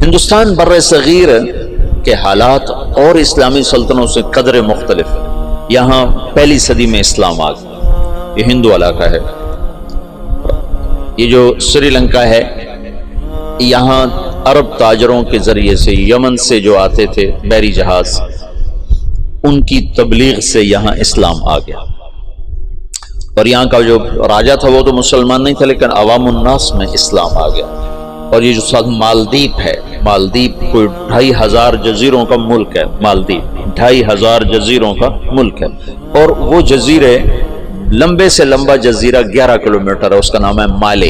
ہندوستان بر صغیر کے حالات اور اسلامی سلطنتوں سے قدر مختلف ہے۔ یہاں پہلی صدی میں اسلام آ گیا، یہ ہندو علاقہ ہے۔ یہ جو سری لنکا ہے، یہاں عرب تاجروں کے ذریعے سے یمن سے جو آتے تھے بحری جہاز، ان کی تبلیغ سے یہاں اسلام آ گیا، اور یہاں کا جو راجہ تھا وہ تو مسلمان نہیں تھا، لیکن عوام الناس میں اسلام آ گیا۔ اور یہ جو ساتھ مالدیپ ہے، مالدیپ کوئی 2500 جزیروں کا ملک ہے، مالدیپ 2500 جزیروں کا ملک ہے، اور وہ جزیرے لمبے سے لمبا جزیرہ 11 کلومیٹر ہے، اس کا نام ہے مالے،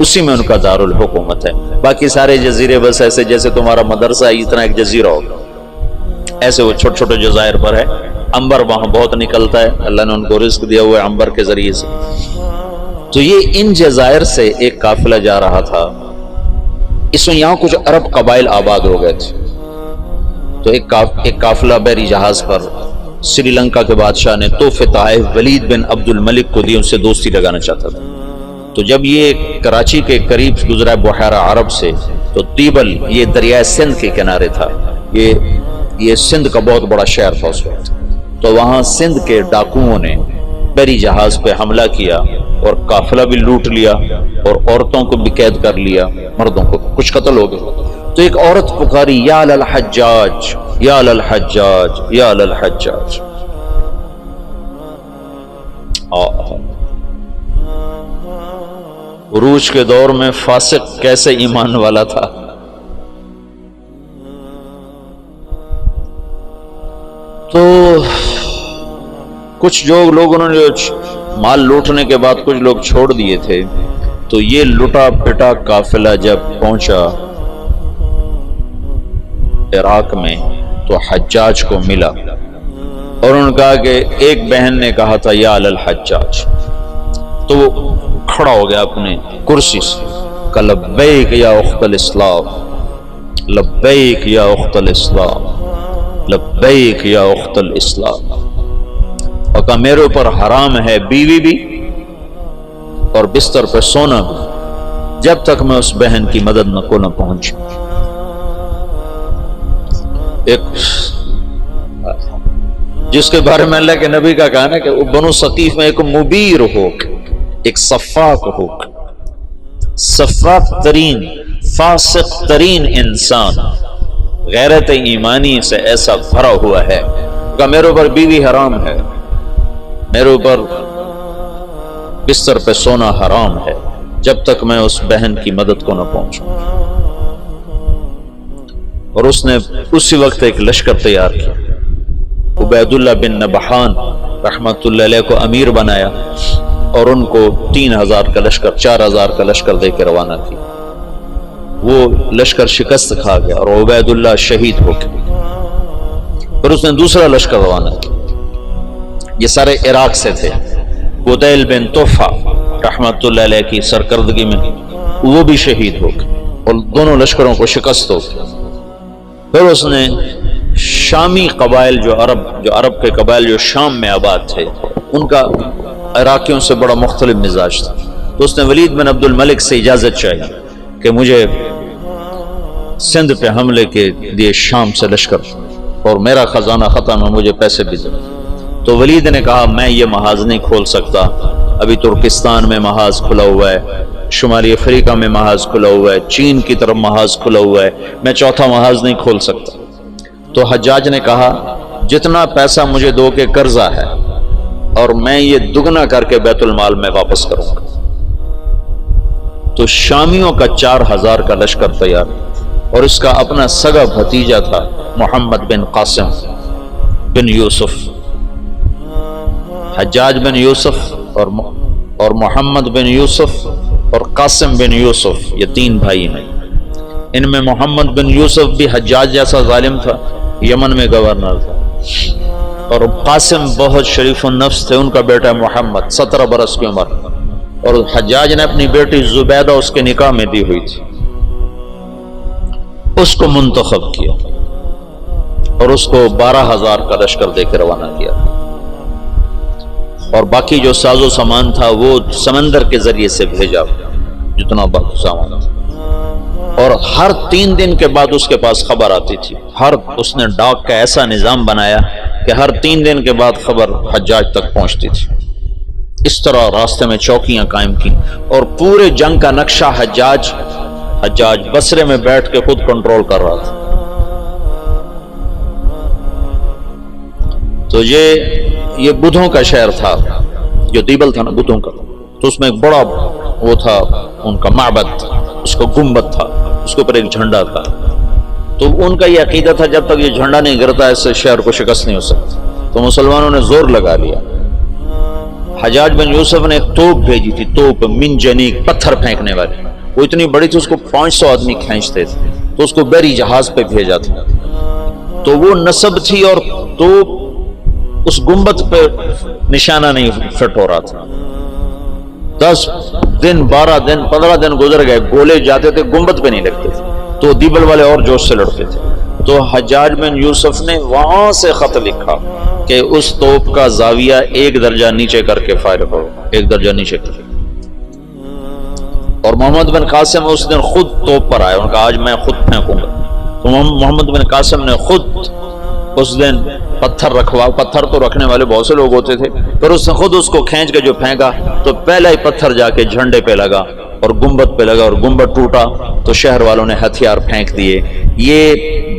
اسی میں ان کا دارالحکومت ہے۔ باقی سارے جزیرے بس ایسے جیسے تمہارا مدرسہ ہے، اتنا ایک جزیرہ ہوگا، ایسے وہ چھوٹے چھوٹے جزائر پر ہے۔ عنبر وہاں بہت نکلتا ہے، اللہ نے ان کو رزق دیا ہوا ہے عنبر کے ذریعے سے۔ تو یہ ان جزائر سے ایک قافلہ جا رہا تھا، اس میں یہاں کچھ عرب قبائل آباد ہو گئے تھے، تو ایک قافلہ بحری جہاز پر سری لنکا کے بادشاہ نے تحفے تحائف ولید بن عبد الملک کو دی، ان سے دوستی لگانا چاہتا تھا۔ تو جب یہ کراچی کے قریب گزرا بحیرہ عرب سے، تو تیبل یہ دریائے سندھ کے کنارے تھا، یہ سندھ کا بہت بڑا شہر تھا اس وقت۔ تو وہاں سندھ کے ڈاکوؤں نے بحری جہاز پہ حملہ کیا اور قافلہ بھی لوٹ لیا، اور عورتوں کو بھی قید کر لیا، مردوں کو کچھ قتل ہو گئے۔ تو ایک عورت پکاری، یا للحجاج یا للحجاج یا للحجاج۔ عروج کے دور میں فاسق کیسے ایمان والا تھا۔ تو کچھ جو لوگوں نے جو مال لوٹنے کے بعد کچھ لوگ چھوڑ دیے تھے، تو یہ لٹا پٹا قافلہ جب پہنچا عراق میں تو حجاج کو ملا، اور انہوں نے کہا کہ ایک بہن نے کہا تھا یا للحجاج، تو وہ کھڑا ہو گیا اپنے کرسی سے، کہ لبیک یا اخت الاسلام، لبیک یا اخت الاسلام، لبیک یا اخت الاسلام، اور کہا میرے اوپر حرام ہے بیوی بھی اور بستر پہ سونا بھی، جب تک میں اس بہن کی مدد کو نہ پہنچوں۔ ایک جس کے بارے میں اللہ کے نبی کا کہنا ہے کہ وہ بنو ثقیف میں ایک مبیر ہو، ایک صفاق ہو، صفاق ترین فاسق ترین انسان غیرت ایمانی سے ایسا بھرا ہوا ہے کہ میرے اوپر بیوی حرام ہے، میرے اوپر بستر پہ سونا حرام ہے، جب تک میں اس بہن کی مدد کو نہ پہنچوں۔ اور اس نے اسی وقت ایک لشکر تیار کیا، عبید اللہ بن نبحان رحمت اللہ علیہ کو امیر بنایا، اور ان کو 3000 کا لشکر 4000 کا لشکر دے کے روانہ کیا۔ وہ لشکر شکست کھا گیا اور عبید اللہ شہید ہو گئے۔ پھر اس نے دوسرا لشکر روانہ کیا، یہ سارے عراق سے تھے، قدیل بن طوفہ رحمت اللہ علیہ کی سرکردگی میں وہ بھی شہید ہو گئے، اور دونوں لشکروں کو شکست ہو گئی۔ پھر اس نے شامی قبائل جو عرب کے قبائل جو شام میں آباد تھے، ان کا عراقیوں سے بڑا مختلف مزاج تھا، تو اس نے ولید بن عبد الملک سے اجازت چاہی کہ مجھے سندھ پہ حملے کے لیے شام سے لشکر، اور میرا خزانہ ختم ہے، مجھے پیسے بھی دے۔ تو ولید نے کہا میں یہ محاذ نہیں کھول سکتا، ابھی ترکستان میں محاذ کھلا ہوا ہے، شمالی افریقہ میں محاذ کھلا ہوا ہے، چین کی طرف محاذ کھلا ہوا ہے، میں چوتھا محاذ نہیں کھول سکتا۔ تو حجاج نے کہا جتنا پیسہ مجھے دو کے قرضہ ہے، اور میں یہ دگنا کر کے بیت المال میں واپس کروں گا۔ تو شامیوں کا 4000 کا لشکر تیار، اور اس کا اپنا سگا بھتیجا تھا محمد بن قاسم بن یوسف، حجاج بن یوسف اور محمد بن یوسف اور قاسم بن یوسف، یہ 3 بھائی ہیں۔ ان میں محمد بن یوسف بھی حجاج جیسا ظالم تھا، یمن میں گورنر تھا، اور قاسم بہت شریف النفس تھے، ان کا بیٹا محمد 17 برس کی عمر، اور حجاج نے اپنی بیٹی زبیدہ اس کے نکاح میں دی ہوئی تھی، اس کو منتخب کیا اور اس کو 12000 کا لشکر دے کے روانہ کیا، اور باقی جو ساز و سامان تھا وہ سمندر کے ذریعے سے بھیجا، جتنا باقی سامان تھا، اور ہر 3 دن کے بعد اس کے پاس خبر آتی تھی. اس نے ڈاک کا ایسا نظام بنایا کہ ہر 3 دن کے بعد خبر حجاج تک پہنچتی تھی. اس طرح راستے میں چوکیاں قائم کی اور پورے جنگ کا نقشہ حجاج بصرے میں بیٹھ کے خود کنٹرول کر رہا تھا. تو یہ بدھوں کا شہر تھا، جو دیبل تھا نا بدھوں کا، تو اس میں ایک بڑا وہ تھا ان کا معبد، اس کا گنبد تھا، اس کے اوپر ایک جھنڈا تھا. تو ان کا یہ عقیدہ تھا جب تک یہ جھنڈا نہیں گرتا اس شہر کو شکست نہیں ہو سکتی. تو مسلمانوں نے زور لگا لیا. حجاج بن یوسف نے ایک توپ بھیجی تھی، توپ منجنیق، پتھر پھینکنے والی. وہ اتنی بڑی تھی، اس کو 500 آدمی کھینچتے تھے. تو اس کو بحری جہاز پہ بھیجا تھا. تو وہ نصب تھی اور توپ اس گنبد پہ نشانہ نہیں فٹ ہو رہا تھا. 10 دن 12 دن 15 دن گزر گئے، گولے جاتے تھے، گنبد پہ نہیں لگتے تھے. تو دیبل والے اور جوش سے لڑتے تھے. تو حجاج بن یوسف نے وہاں سے خط لکھا کہ اس توپ کا زاویہ 1 درجہ نیچے کر کے فائر کرو، 1 درجہ نیچے کر. اور محمد بن قاسم اس دن خود توپ پر آئے، ان کا آج میں خود پھینکوں گا. تو محمد بن قاسم نے خود اس دن پتھر تو رکھنے والے بہت سے لوگ ہوتے تھے، پھر اس نے خود اس کو کھینچ کے جو پھینکا تو پہلا ہی پتھر جا کے جھنڈے پہ لگا اور گنبد پہ لگا اور گنبد ٹوٹا. تو شہر والوں نے ہتھیار پھینک دیے. یہ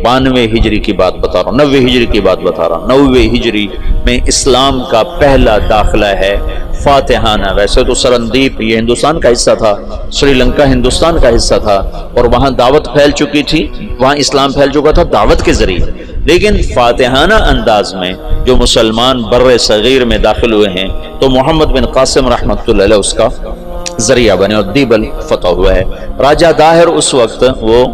92 ہجری کی بات بتا رہا ہوں، 90 ہجری کی بات بتا رہا ہوں. 90 ہجری میں اسلام کا پہلا داخلہ ہے فاتحانہ. ویسے تو سرندیپ یہ ہندوستان کا حصہ تھا، سری لنکا ہندوستان کا حصہ تھا، اور وہاں دعوت پھیل چکی تھی، وہاں اسلام پھیل چکا تھا دعوت کے ذریعے. لیکن فاتحانہ انداز میں جو مسلمان بر صغیر میں داخل ہوئے ہیں تو محمد بن قاسم رحمۃ اللہ علیہ اس کا ذریعہ بنے اور دیبل فتح ہوا ہے. راجہ داہر اس وقت وہ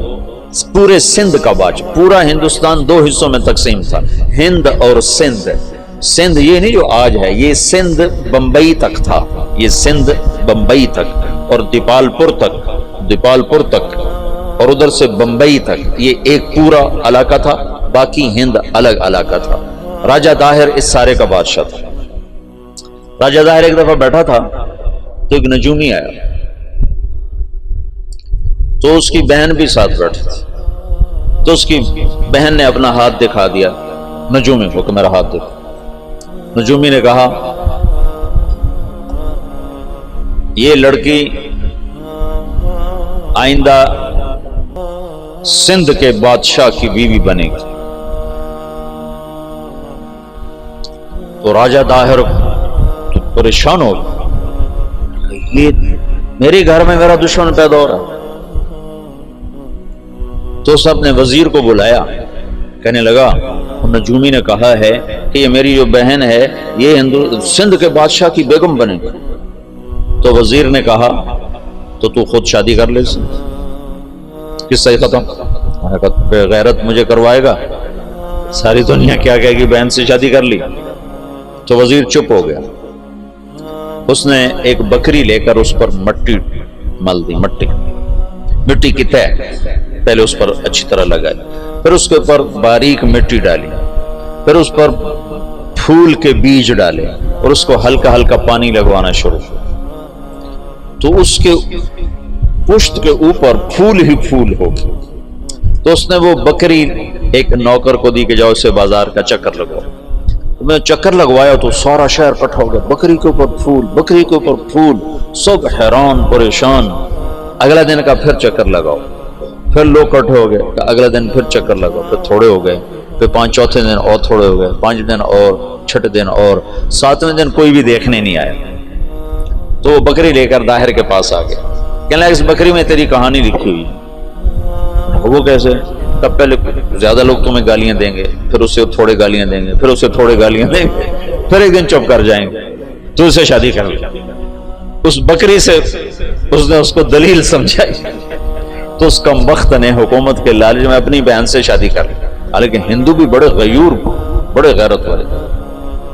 پورے سندھ کا بادشاہ، پورا ہندوستان 2 حصوں میں تقسیم تھا، ہند اور سندھ. سندھ یہ نہیں جو آج ہے، یہ سندھ بمبئی تک تھا، یہ سندھ بمبئی تک اور دیپال پور تک اور ادھر سے بمبئی تک، یہ ایک پورا علاقہ تھا. باقی ہند الگ علاقہ تھا. راجہ داہر اس سارے کا بادشاہ تھا. راجہ داہر ایک دفعہ بیٹھا تھا تو ایک نجومی آیا، تو اس کی بہن بھی ساتھ بیٹھی تھی. تو اس کی بہن نے اپنا ہاتھ دکھا دیا نجومی کو کہ میرا ہاتھ دیکھو. نجومی نے کہا یہ لڑکی آئندہ سندھ کے بادشاہ کی بیوی بنے گی. تو راجہ داہر پریشان ہو گیا، یہ میرے گھر میں میرا دشمن پیدا ہو رہا ہے. تو اس نے اپنے وزیر کو بلایا، کہنے لگا نجومی نے کہا ہے کہ یہ میری جو بہن ہے یہ سندھ کے بادشاہ کی بیگم بنے گی. تو وزیر نے کہا تو خود شادی کر لے. قصہ ختم. بے غیرت مجھے کروائے گا، ساری دنیا کیا کہے گی بہن سے شادی کر لی. تو وزیر چپ ہو گیا. اس نے ایک بکری لے کر اس پر مٹی مل دی، مٹی کی تہ پہلے اس پر اچھی طرح لگائی، پھر اس کے اوپر باریک مٹی ڈالی، پھر اس پر پھول کے بیج ڈالے اور اس کو ہلکا ہلکا پانی لگوانا شروع. تو اس کے پشت کے اوپر پھول ہی پھول ہو گئے. تو اس نے وہ بکری ایک نوکر کو دی کہ جاؤ اسے بازار کا چکر لگواؤ. میں چکر لگوایا تو سارا شہر اکٹھا ہو گیا، بکری کے اوپر پھول، بکری کے اوپر پھول، سب حیران پریشان. اگلا دن کا پھر چکر لگاؤ، پھر لوگ اکٹھے ہو گئے. اگلا دن پھر چکر لگاؤ، پھر تھوڑے ہو گئے، پھر چوتھے دن اور تھوڑے ہو گئے، 5 دن اور، 6 دن اور، 7ویں دن کوئی بھی دیکھنے نہیں آیا. تو وہ بکری لے کر داہر کے پاس آ گیا. کہنے لگا اس بکری میں تیری کہانی لکھی ہوئی. وہ کیسے؟ تب پہلے زیادہ لوگ تمہیں گالیاں دیں گے، پھر اسے تھوڑے گالیاں دیں گے، پھر اسے تھوڑے گالیاں دیں گے، پھر ایک دن چپ کر جائیں گے، تو اسے شادی کر لیا. اس بکری سے اس نے اس کو دلیل سمجھائی تو اس کم بخت نے حکومت کے لالچ میں اپنی بہن سے شادی کر لی. حالانکہ ہندو بھی بڑے غیور، بڑے غیرت والے.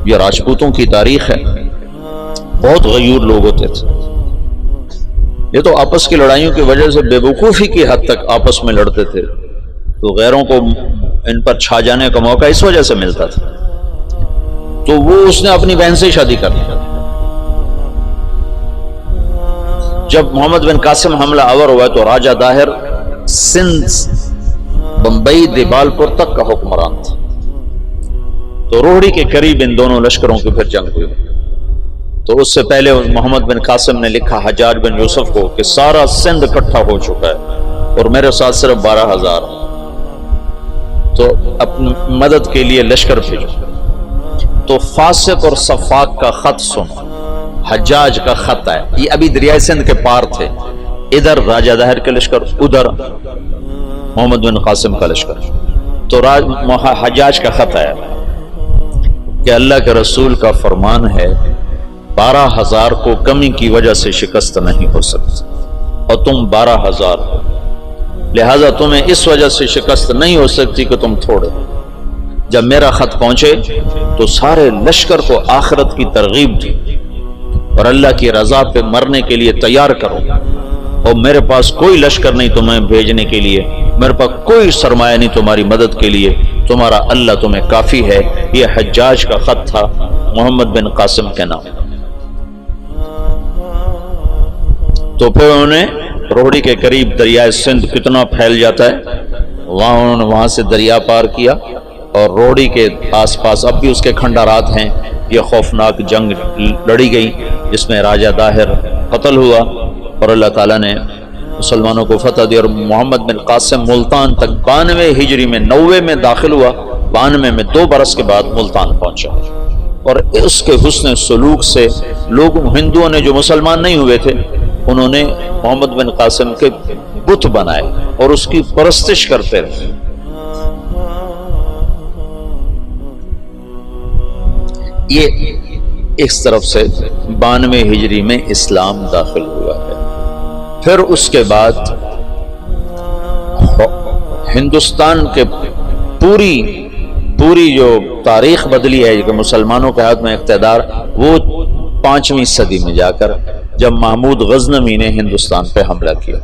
یہ راجپوتوں کی تاریخ ہے، بہت غیور لوگ ہوتے تھے. یہ تو آپس کی لڑائیوں کی وجہ سے بے وقوفی کی حد تک آپس میں لڑتے تھے، تو غیروں کو ان پر چھا جانے کا موقع اس وجہ سے ملتا تھا. تو وہ اس نے اپنی بہن سے شادی کر لی. جب محمد بن قاسم حملہ آور ہوا تو راجہ داہر سندھ بمبئی دیبالپور تک کا حکمران تھا. تو روہڑی کے قریب ان دونوں لشکروں کی پھر جنگ ہوئی. تو اس سے پہلے محمد بن قاسم نے لکھا حجاج بن یوسف کو کہ سارا سندھ اکٹھا ہو چکا ہے اور میرے ساتھ صرف 12,000، تو اپنی مدد کے لیے لشکر بھیجو. تو فاسق اور صفاق کا خط سنو، حجاج کا خط ہے. یہ ابھی دریائے سندھ کے پار تھے، ادھر راجہ داہر کے لشکر، ادھر محمد بن قاسم کا لشکر. تو حجاج کا خط ہے کہ اللہ کے رسول کا فرمان ہے 12,000 کو کمی کی وجہ سے شکست نہیں ہو سکتی اور تم 12,000 ہو، لہذا تمہیں اس وجہ سے شکست نہیں ہو سکتی کہ تم تھوڑے. جب میرا خط پہنچے تو سارے لشکر کو آخرت کی ترغیب دی اور اللہ کی رضا پہ مرنے کے لیے تیار کرو، اور میرے پاس کوئی لشکر نہیں تمہیں بھیجنے کے لیے، میرے پاس کوئی سرمایہ نہیں تمہاری مدد کے لیے، تمہارا اللہ تمہیں کافی ہے. یہ حجاج کا خط تھا محمد بن قاسم کے نام. تو پھر انہوں نے روہڑی کے قریب دریائے سندھ کتنا پھیل جاتا ہے، انہوں نے وہاں سے دریا پار کیا، اور روہڑی کے آس پاس اب بھی اس کے کھنڈارات ہیں. یہ خوفناک جنگ لڑی گئی جس میں راجہ داہر قتل ہوا اور اللہ تعالیٰ نے مسلمانوں کو فتح دی. اور محمد بن قاسم ملتان تک 92 ہجری میں 90 میں داخل ہوا، 92 میں 2 برس کے بعد ملتان پہنچا. اور اس کے حسن سلوک سے لوگ ہندوؤں نے جو مسلمان نہیں ہوئے تھے انہوں نے محمد بن قاسم کے بت بنائے اور اس کی پرستش کرتے رہے. یہ اس طرف سے 92 ہجری میں اسلام داخل ہوا ہے. پھر اس کے بعد ہندوستان کے پوری جو تاریخ بدلی ہے کہ مسلمانوں کے ہاتھ میں اقتدار، وہ 5ویں صدی میں جا کر جب محمود غزنوی نے ہندوستان پہ حملہ کیا.